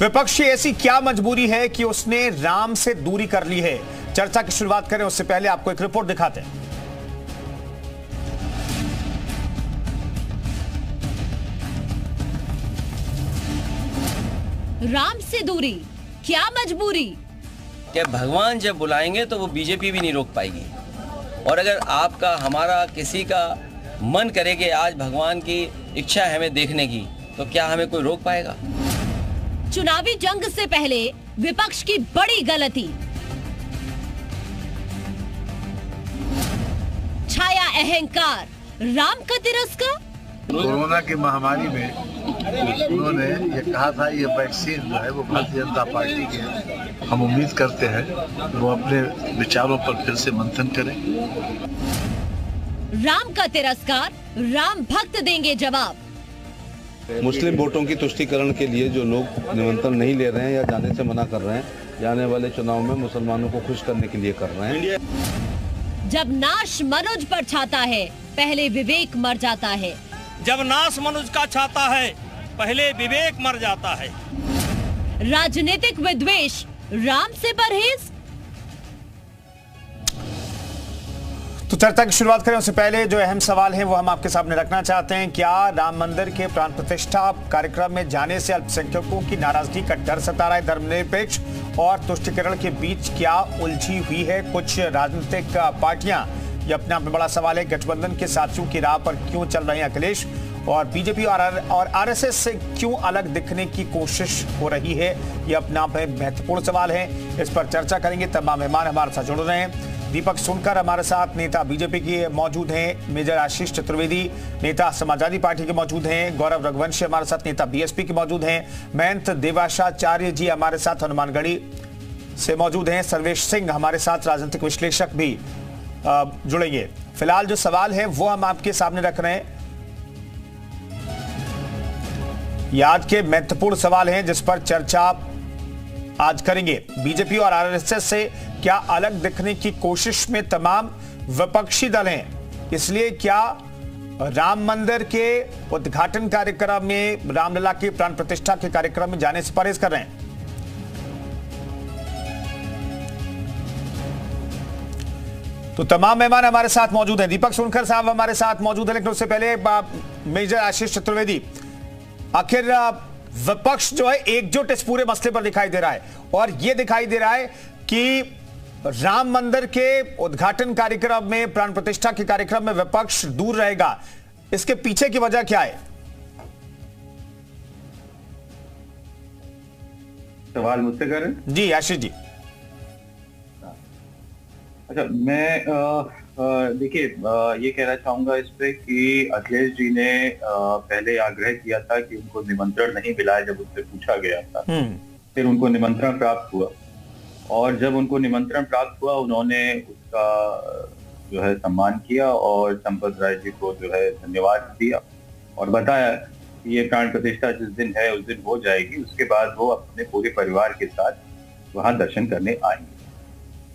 विपक्ष की ऐसी क्या मजबूरी है कि उसने राम से दूरी कर ली है? चर्चा की शुरुआत करें उससे पहले आपको एक रिपोर्ट दिखाते हैं। राम से दूरी, क्या मजबूरी? क्या भगवान जब बुलाएंगे तो वो बीजेपी भी नहीं रोक पाएगी। और अगर आपका हमारा किसी का मन करे कि आज भगवान की इच्छा है हमें देखने की, तो क्या हमें कोई रोक पाएगा? चुनावी जंग से पहले विपक्ष की बड़ी गलती, छाया अहंकार, राम का तिरस्कार। कोरोना की महामारी में उन्होंने ये कहा था ये वैक्सीन जो है वो भारतीय जनता पार्टी की है। हम उम्मीद करते हैं वो अपने विचारों पर फिर से मंथन करें। राम का तिरस्कार, राम भक्त देंगे जवाब। मुस्लिम वोटों की तुष्टीकरण के लिए जो लोग निमंत्रण नहीं ले रहे हैं या जाने से मना कर रहे हैं, जाने वाले चुनाव में मुसलमानों को खुश करने के लिए कर रहे हैं। जब नाश मनुज पर छाता है, पहले विवेक मर जाता है। जब नाश मनुज का छाता है, पहले विवेक मर जाता है। राजनीतिक विद्वेष, राम से परहेज। तो चर्चा की शुरुआत करें उससे पहले जो अहम सवाल है वो हम आपके सामने रखना चाहते हैं। क्या राम मंदिर के प्राण प्रतिष्ठा कार्यक्रम में जाने से अल्पसंख्यकों की नाराजगी का डर सता रहा है? धर्मनिरपेक्ष और तुष्टीकरण के बीच क्या उलझी हुई है कुछ राजनीतिक पार्टियां? ये अपने आप में बड़ा सवाल है। गठबंधन के साथियों की राह पर क्यों चल रहे हैं अखिलेश, और बीजेपी और आरएसएस से क्यों अलग दिखने की कोशिश हो रही है? ये अपने आप में महत्वपूर्ण सवाल है। इस पर चर्चा करेंगे। तमाम मेहमान हमारे साथ जुड़ रहे हैं। दीपक सोनकर हमारे साथ, नेता बीजेपी के मौजूद हैं। मेजर आशीष चतुर्वेदी, नेता समाजवादी पार्टी के मौजूद हैं। गौरव रघुवंशी हमारे साथ, नेता बीएसपी के मौजूद हैं। महंत देवाशाचार्य जी हमारे साथ हनुमानगढ़ी से मौजूद हैं। सर्वेश सिंह हमारे साथ, राजनीतिक विश्लेषक भी जुड़ेंगे। फिलहाल जो सवाल है वो हम आपके सामने रख रहे हैं। ये आज के महत्वपूर्ण सवाल हैं जिस पर चर्चा आज करेंगे। बीजेपी और आरएसएस से क्या अलग दिखने की कोशिश में तमाम विपक्षी दल हैं, इसलिए क्या राम मंदिर के उद्घाटन कार्यक्रम में, रामलला की प्राण प्रतिष्ठा के कार्यक्रम में जाने से परहेज कर रहे हैं? तो तमाम मेहमान हमारे साथ मौजूद हैं। दीपक सोनकर साहब हमारे साथ मौजूद हैं, लेकिन उससे पहले मेजर आशीष चतुर्वेदी, आखिर विपक्ष जो है एकजुट इस पूरे मसले पर दिखाई दे रहा है, और यह दिखाई दे रहा है कि राम मंदिर के उद्घाटन कार्यक्रम में, प्राण प्रतिष्ठा के कार्यक्रम में विपक्ष दूर रहेगा। इसके पीछे की वजह क्या है? सवाल मुझसे कर रहे हैं? जी आशीष जी। अच्छा, मैं देखिए ये कहना चाहूंगा इस पे कि अखिलेश जी ने पहले आग्रह किया था कि उनको निमंत्रण नहीं मिला है जब उससे पूछा गया था। फिर उनको निमंत्रण प्राप्त हुआ, और जब उनको निमंत्रण प्राप्त हुआ उन्होंने उसका जो है सम्मान किया और संपत राय जी को जो है धन्यवाद दिया और बताया कि ये प्राण प्रतिष्ठा जिस दिन है उस दिन हो जाएगी, उसके बाद वो अपने पूरे परिवार के साथ वहां दर्शन करने आएंगे।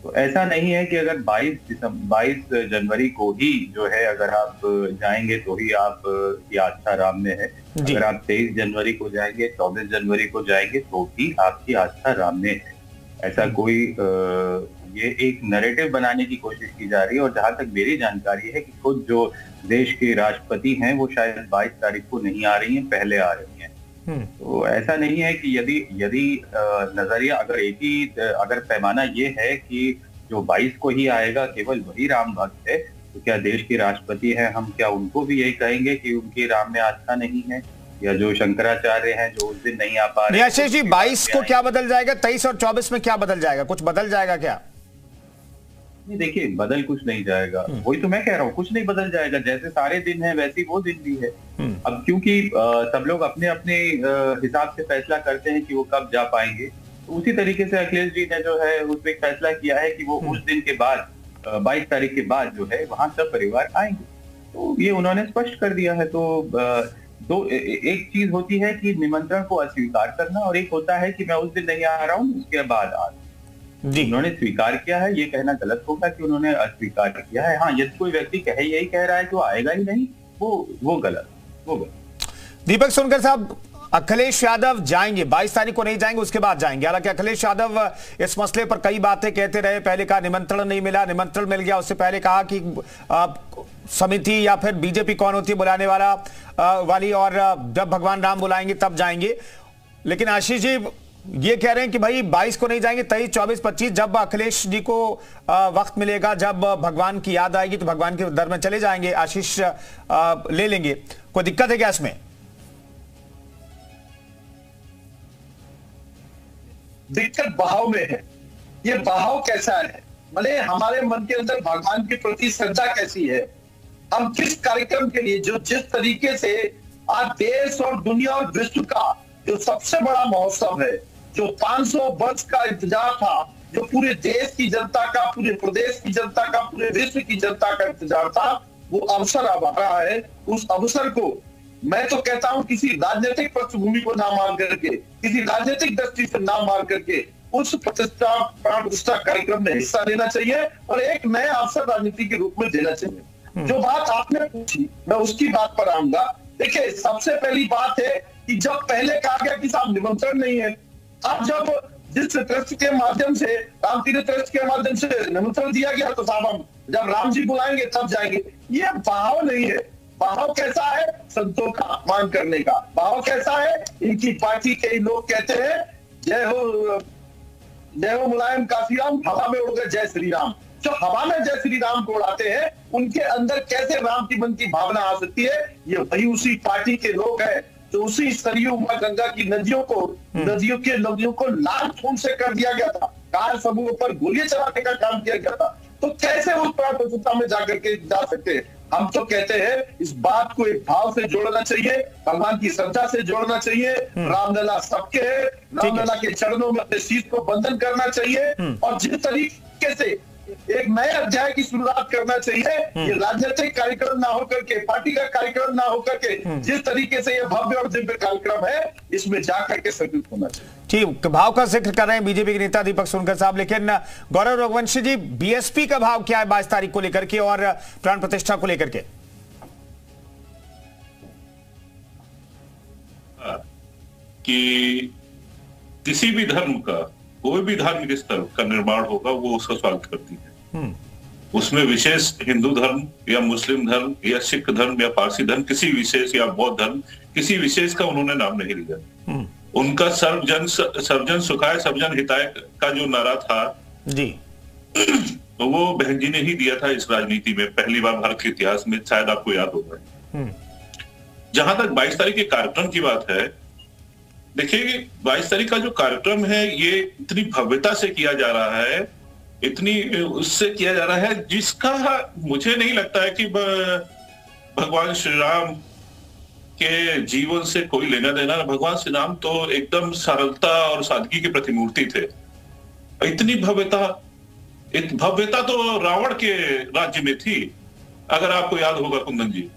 तो ऐसा नहीं है कि अगर 22 जनवरी को ही जो है अगर आप जाएंगे तो ही आप की आस्था राम में है। अगर आप 23 जनवरी को जाएंगे, 24 जनवरी को जाएंगे तो भी आपकी आस्था राम में है। ऐसा कोई ये एक नैरेटिव बनाने की कोशिश की जा रही है। और जहां तक मेरी जानकारी है कि खुद जो देश के राष्ट्रपति हैं वो शायद 22 तारीख को नहीं आ रही हैं, पहले आ रही हैं। तो ऐसा नहीं है कि यदि नजरिया अगर पैमाना ये है कि जो 22 को ही आएगा केवल वही राम भक्त है, तो क्या देश के राष्ट्रपति हैं, हम क्या उनको भी यही कहेंगे कि उनकी राम में आस्था नहीं है? या जो शंकराचार्य हैं जो उस दिन नहीं आ पा रहे? आशीष जी, 22 को क्या बदल जाएगा? 23 और 24 में क्या बदल जाएगा? कुछ बदल जाएगा क्या? नहीं, देखिए बदल कुछ नहीं जाएगा। वही तो मैं कह रहा हूँ, कुछ नहीं बदल जाएगा। जैसे सारे दिन है वैसे वो दिन भी है। अब क्योंकि सब लोग अपने अपने हिसाब से फैसला करते हैं कि वो कब जा पाएंगे, तो उसी तरीके से अखिलेश जी ने जो है उस पर फैसला किया है कि वो उस दिन के बाद 22 तारीख के बाद जो है वहां सब परिवार आएंगे। तो ये उन्होंने स्पष्ट कर दिया है। तो एक चीज होती है कि निमंत्रण को अस्वीकार करना, और एक होता है कि मैं उस दिन नहीं आ रहा हूँ उसके बाद आ। उन्होंने स्वीकार किया है, ये कहना गलत होगा कि उन्होंने अस्वीकार किया है। हाँ, यदि कोई व्यक्ति यही कह रहा है कि वो आएगा ही नहीं, वो गलत। दीपक सोनकर साहब, अखिलेश यादव जाएंगे, 22 तारीख को नहीं जाएंगे, उसके बाद जाएंगे। हालांकि अखिलेश यादव इस मसले पर कई बातें कहते रहे। पहले कहा निमंत्रण नहीं मिला, निमंत्रण मिल गया। उससे पहले कहा कि समिति या फिर बीजेपी कौन होती है बुलाने वाली, और जब भगवान राम बुलाएंगे तब जाएंगे। लेकिन आशीष जी ये कह रहे हैं कि भाई 22 को नहीं जाएंगे, 23, 24, 25 जब अखिलेश जी को वक्त मिलेगा, जब भगवान की याद आएगी तो भगवान के दर में चले जाएंगे, आशीष ले लेंगे। कोई दिक्कत है क्या इसमें? दिक्कत बहाव में है। ये बहाव कैसा है, भले हमारे मन के अंदर भगवान के प्रति श्रद्धा कैसी है, हम किस कार्यक्रम के लिए, जो जिस तरीके से आज देश और दुनिया और विश्व का जो सबसे बड़ा महोत्सव है, जो 500 वर्ष का इंतजार था, जो पूरे देश की जनता का, पूरे प्रदेश की जनता का, पूरे विश्व की जनता का इंतजार था, वो अवसर अब आ रहा है। उस अवसर को मैं तो कहता हूं किसी राजनीतिक पृष्ठभूमि को ना मान करके, किसी राजनीतिक दृष्टि से ना मान करके उस प्राण प्रतिष्ठा कार्यक्रम में हिस्सा लेना चाहिए और एक नए अवसर राजनीति के रूप में देना चाहिए। जो बात आपने पूछी मैं उसकी बात पर आऊंगा। देखिए, सबसे पहली बात है कि जब पहले कहा गया कि साहब निमंत्रण नहीं है, अब जब जिस ट्रस्ट के माध्यम से, रामतीर्थ ट्रस्ट के माध्यम से निमंत्रण दिया गया तो साहब हम जब राम जी बुलाएंगे तब जाएंगे। ये बहाव नहीं है। बहाव कैसा है? संतों का अपमान करने का। बहाव कैसा है? इनकी पार्टी के लोग कहते हैं जय हो मुलायम काशीराम, हवा में उड़ गए जय श्री राम। जो हवा में जय श्री राम को उड़ाते हैं, उनके अंदर कैसे राम की मन की भावना आ सकती है? ये वही उसी पार्टी के लोग हैं तो उसी सरयू मां गंगा की नदियों को लाल खून से कर दिया गया था, कार समूह पर गोलियां चलाने का काम किया गया था। तो कैसे उस प्राण प्रतिष्ठा में जाकर के जा सकते हैं? हम तो कहते हैं इस बात को एक भाव से जोड़ना चाहिए, भगवान की श्रद्धा से जोड़ना चाहिए। रामलला सबके है, रामलला के चरणों में अपने शीश को बंधन करना चाहिए और जिस तरीके से एक नए अध्याय की शुरुआत करना चाहिए। ये राजनीतिक कार्यक्रम ना होकर के, पार्टी का कार्यक्रम ना होकर के, जिस तरीके से ये भव्य और दिव्य कार्यक्रम है, इसमें जाकर के सम्मिलित होना चाहिए। ठीक, भाव का जिक्र कर रहे हैं बीजेपी के नेता दीपक सोनकर साहब, लेकिन गौरव रघुवंशी जी, बीएसपी का भाव क्या है 22 तारीख को लेकर के और प्राण प्रतिष्ठा को लेकर के? कि किसी भी धर्म का, कोई भी धार्मिक स्थल का निर्माण होगा वो उसका स्वागत करती है। उसमें विशेष हिंदू धर्म या मुस्लिम धर्म या सिख धर्म या पारसी धर्म, किसी विशेष या बौद्ध धर्म, किसी विशेष का उन्होंने नाम नहीं लिया। उनका सर्वजन सुखाय सर्वजन हिताय का जो नारा था जी, तो वो बहन जी ने ही दिया था इस राजनीति में, पहली बार भारत के इतिहास में, शायद आपको याद होगा। जहां तक 22 तारीख के कार्यक्रम की बात है, देखिए 22 तारीख का जो कार्यक्रम है ये इतनी भव्यता से किया जा रहा है, इतनी उससे किया जा रहा है जिसका मुझे नहीं लगता है कि भगवान श्री राम के जीवन से कोई लेना देना। भगवान श्री राम तो एकदम सरलता और सादगी की प्रतिमूर्ति थे। इतनी भव्यता तो रावण के राज्य में थी, अगर आपको याद होगा कुंदन जी।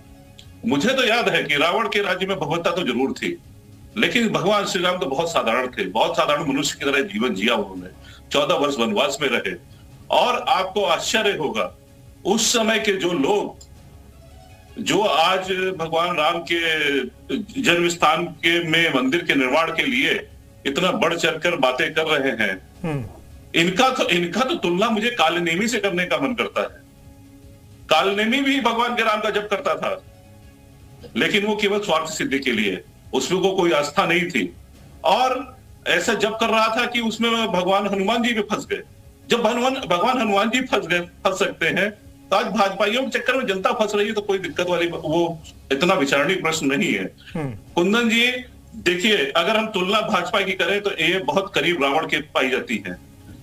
मुझे तो याद है कि रावण के राज्य में भव्यता तो जरूर थी, लेकिन भगवान श्री राम तो बहुत साधारण थे, बहुत साधारण मनुष्य की तरह जीवन जिया उन्होंने। 14 वर्ष वनवास में रहे और आपको आश्चर्य होगा उस समय के जो लोग, जो आज भगवान राम के जन्म स्थान के में मंदिर के निर्माण के लिए इतना बढ़ चढ़कर बातें कर रहे हैं, इनका तो तुलना मुझे कालनेमी से करने का मन करता है। कालनेमी भी भगवान के राम का जप करता था, लेकिन वो केवल स्वार्थ सिद्धि के लिए, उसमें को कोई आस्था नहीं थी और ऐसा जब कर रहा था कि उसमें भगवान हनुमान जी भी फंस गए। जब भगवान हनुमान जी फंस सकते हैं, तो आज भाजपाइयों के चक्कर में जनता फंस रही है, तो कोई दिक्कत वाली वो इतना विचारणीय प्रश्न नहीं है। कुंदन जी देखिए, अगर हम तुलना भाजपा की करें तो ये बहुत करीब रावण के पाई जाती है,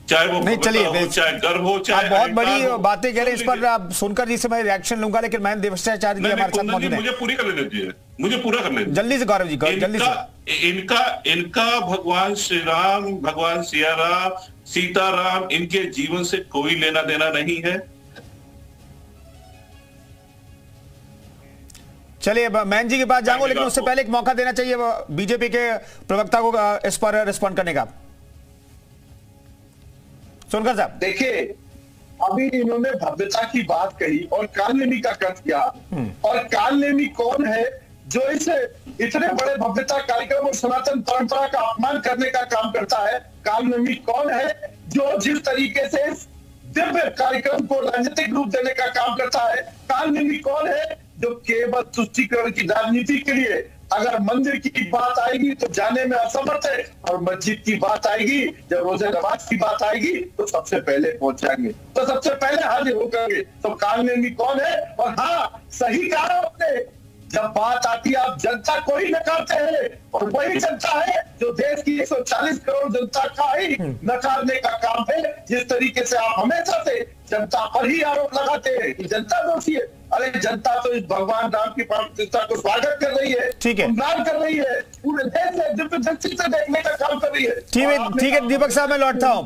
चाहे वो नहीं। चलिए, चाहे गर्व हो, चाहे बहुत बड़ी बातें कह रहे हैं, इस पर आप सुनकर जी से मैं रिएक्शन लूंगा, लेकिन मैं देवस्याचार्य जी हमारे साथ मौजूद हैं। मुझे पूरी कर लेने दीजिए, मुझे पूरा कर लेने जल्दी से गौरव जी, जल्दी से। इनका भगवान श्री राम, भगवान सिया राम, सीताराम, इनके जीवन से कोई लेना देना नहीं है। चलिए मैन जी के पास जाऊंगा, लेकिन उससे पहले एक मौका देना चाहिए बीजेपी के प्रवक्ता को इस पर रिस्पॉन्ड करने का। सोनकर साहब देखिए, अभी इन्होंने भव्यता की बात कही और कालनेमी का कथ किया, और कालनेमी कौन है जो इस इतने बड़े भव्यता कार्यक्रम और सनातन परंपरा का अपमान करने का काम करता है। कालनेमी कौन है जो जिस तरीके से दिव्य कार्यक्रम को राजनीतिक रूप देने का काम करता है? कालनेमी कौन है जो केवल तुष्टीकरण की राजनीति के लिए अगर मंदिर की बात आएगी तो जाने में असमर्थ है, और मस्जिद की बात आएगी, जब रोजे नमाज की बात आएगी तो सबसे पहले पहुंच जाएंगे, तो सबसे पहले हाजिर होकर। तो कालनेमी कौन है? और हाँ, सही कहा आपने, जब बात आती है आप जनता को ही नकारते हैं, और वही जनता है जो देश की 140 करोड़ जनता का ही नकारने का काम है। जिस तरीके से आप हमेशा से जनता पर ही आरोप लगाते हैं कि जनता दोषी है, अरे जनता तो इस भगवान राम की प्राण प्रतिष्ठा को स्वागत कर रही है, सम्मान कर रही है, पूरे देश से दिव्य दृष्टि से देखने का काम कर रही है। ठीक है दीपक साहब, मैं लौटता हूँ।